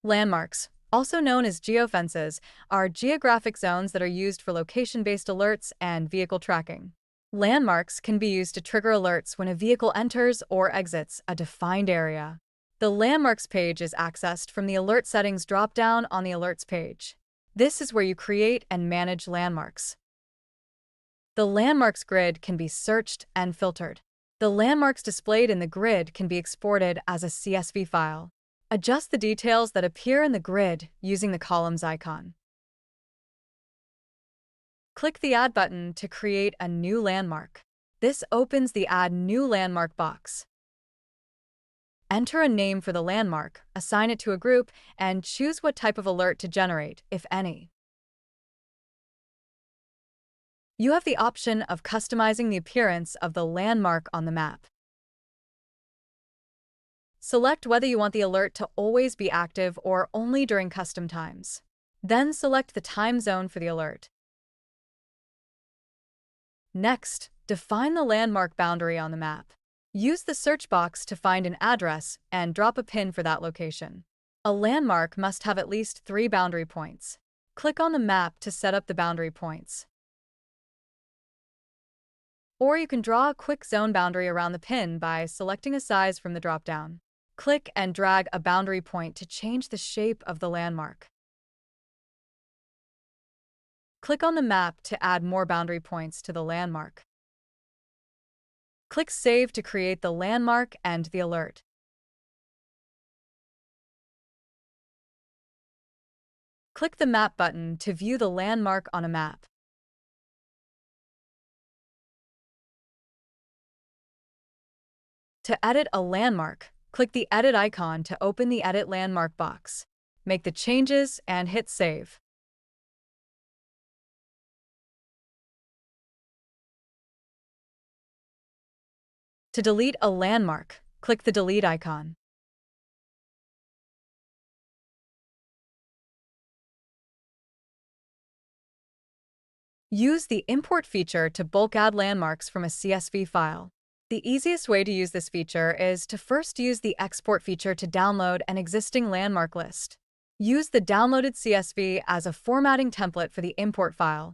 Landmarks, also known as geofences, are geographic zones that are used for location-based alerts and vehicle tracking. Landmarks can be used to trigger alerts when a vehicle enters or exits a defined area. The Landmarks page is accessed from the Alert Settings drop-down on the Alerts page. This is where you create and manage landmarks. The Landmarks grid can be searched and filtered. The landmarks displayed in the grid can be exported as a CSV file. Adjust the details that appear in the grid using the columns icon. Click the Add button to create a new landmark. This opens the Add New Landmark box. Enter a name for the landmark, assign it to a group, and choose what type of alert to generate, if any. You have the option of customizing the appearance of the landmark on the map. Select whether you want the alert to always be active or only during custom times. Then select the time zone for the alert. Next, define the landmark boundary on the map. Use the search box to find an address and drop a pin for that location. A landmark must have at least 3 boundary points. Click on the map to set up the boundary points. Or you can draw a quick zone boundary around the pin by selecting a size from the drop-down. Click and drag a boundary point to change the shape of the landmark. Click on the map to add more boundary points to the landmark. Click Save to create the landmark and the alert. Click the Map button to view the landmark on a map. To edit a landmark, click the Edit icon to open the Edit Landmark box. Make the changes and hit Save. To delete a landmark, click the Delete icon. Use the Import feature to bulk add landmarks from a CSV file. The easiest way to use this feature is to first use the Export feature to download an existing landmark list. Use the downloaded CSV as a formatting template for the import file.